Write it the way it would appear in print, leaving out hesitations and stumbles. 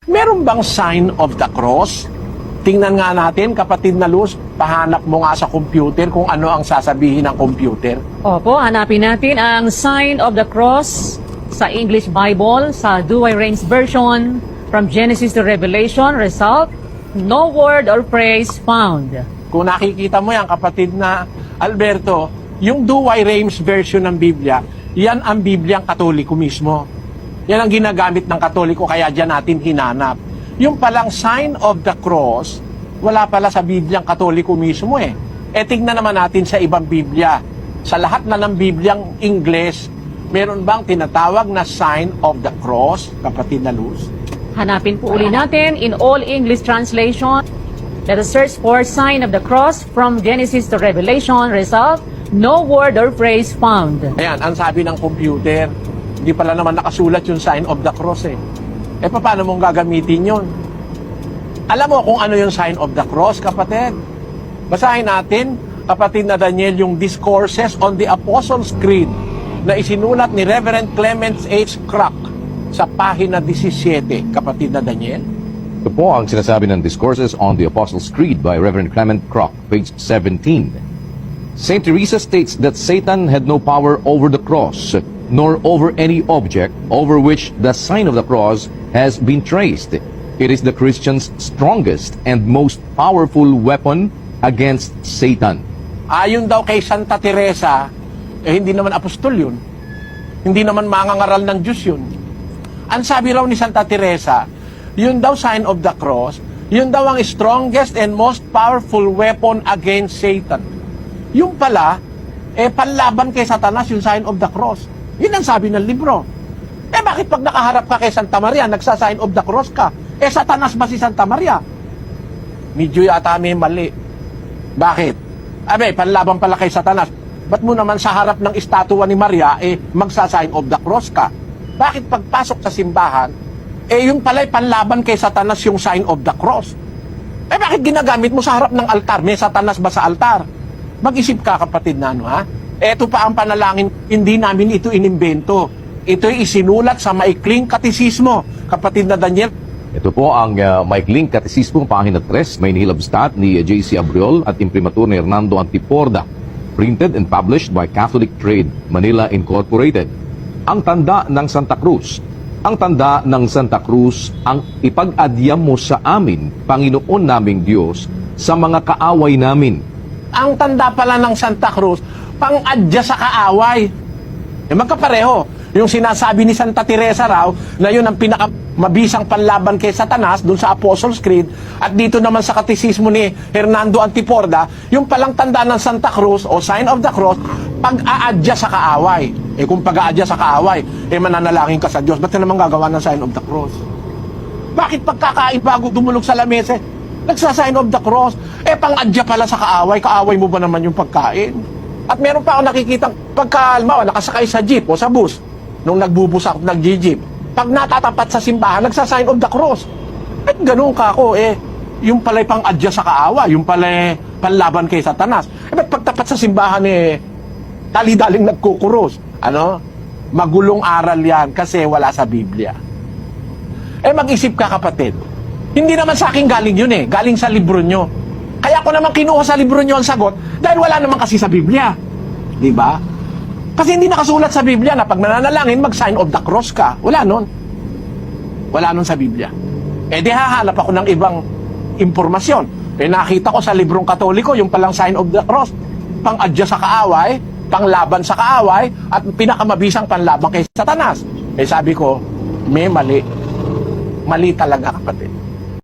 Meron bang sign of the cross? Tingnan nga natin, kapatid na Luz, pahanap mo nga sa computer kung ano ang sasabihin ng computer. Opo, hanapin natin ang sign of the cross sa English Bible, sa Douay Rheims version, from Genesis to Revelation. Result, no word or phrase found. Kung nakikita mo yan, kapatid na Alberto, yung Douay Rheims version ng Biblia, yan ang Bibliang Katoliko mismo. Yan ang ginagamit ng Katoliko, kaya dyan natin hinanap. Yung palang sign of the cross, wala pala sa Bibliang Katoliko mismo eh. E tignan naman natin sa ibang Biblia. Sa lahat na ng Bibliang Ingles, meron bang tinatawag na sign of the cross, kapatid na Luz? Hanapin po uli natin in all English translation. Let us search for sign of the cross from Genesis to Revelation. Result, no word or phrase found. Ayan, ang sabi ng computer, hindi pala naman nakasulat yung sign of the cross eh. E paano mong gagamitin yun? Alam mo kung ano yung sign of the cross, kapatid? Basahin natin, kapatid na Daniel, yung Discourses on the Apostles' Creed na isinulat ni Reverend Clement H. Crack sa pahina 17, kapatid na Daniel. Ito po ang sinasabi ng Discourses on the Apostles' Creed by Reverend Clement Crock, page 17. Saint Teresa states that Satan had no power over the cross, nor over any object over which the sign of the cross has been traced. It is the Christian's strongest and most powerful weapon against Satan. Ayon daw kay Santa Teresa, hindi naman apostol yun. Hindi naman mangangaral ng Diyos yun. Ang sabi raw ni Santa Teresa, yun daw sign of the cross, yun daw ang strongest and most powerful weapon against Satan. Yung pala, panlaban kay Satanas yung sign of the cross. Yun ang sabi ng libro. Bakit pag nakaharap ka kay Santa Maria, nagsa-sign of the cross ka? Satanas ba si Santa Maria? Medyo yata may mali. Bakit? Panlaban pala kay Satanas. Ba't mo naman sa harap ng estatwa ni Maria, magsa-sign of the cross ka? Bakit pagpasok sa simbahan, yung pala'y panlaban kay Satanas yung sign of the cross? Bakit ginagamit mo sa harap ng altar? May Satanas ba sa altar? Mag-isip ka, kapatid na ha? Ito pa ang panalangin, hindi namin ito inimbento. Ito'y isinulat sa maikling katisismo, kapatid na Daniel. Ito po ang maikling katisismo pahina 3, may nihilabstat ni J.C. Abriol at imprimatur ni Hernando Antiporda, printed and published by Catholic Trade, Manila Incorporated. Ang tanda ng Santa Cruz. Ang tanda ng Santa Cruz ang ipag-adyam mo sa amin, Panginoon naming Diyos, sa mga kaaway namin. Ang tanda pala ng Santa Cruz, pang-adya sa kaaway. Magkapareho. Yung sinasabi ni Santa Teresa raw, na yun ang pinakamabisang panlaban kay Satanas, dun sa Apostles' Creed, at dito naman sa katisismo ni Hernando Antiporda, yung palang tanda ng Santa Cruz, o sign of the cross, pag-aadya sa kaaway. Kung pag-aadya sa kaaway, mananalangin ka sa Diyos, ba't ka naman gagawa ng sign of the cross? Bakit pagkakain bago dumulog sa lamesa, nagsa-sign of the cross? Pang-adya pala sa kaaway, kaaway mo ba naman yung pagkain? At meron pa ako nakikitang pagkalma, nakasakay sa jeep o sa bus, nung nagbubusak, nag-jeep, pag natatapat sa simbahan, nagsa-sign of the cross. Ganun ka ako, yung pala'y pang-adya sa kaawa, yung pala'y panlaban kay Satanas. Ba't pagtapat sa simbahan, tali-daling nagkukuros? Magulong aral yan kasi wala sa Biblia. Mag-isip ka, kapatid. Hindi naman sa akin galing yun galing sa libro nyo. Kaya ko naman kinuha sa libro nyo ang sagot dahil wala naman kasi sa Biblia. Di ba? Kasi hindi nakasulat sa Biblia na pag nananalangin, mag-sign of the cross ka. Wala nun. Wala nun sa Biblia. Di hahanap ako ng ibang impormasyon. Nakita ko sa librong Katoliko, yung palang sign of the cross, pang-adya sa kaaway, panglaban sa kaaway, at pinakamabisang panlaban kay Satanas. Sabi ko, may mali. Mali talaga, kapatid.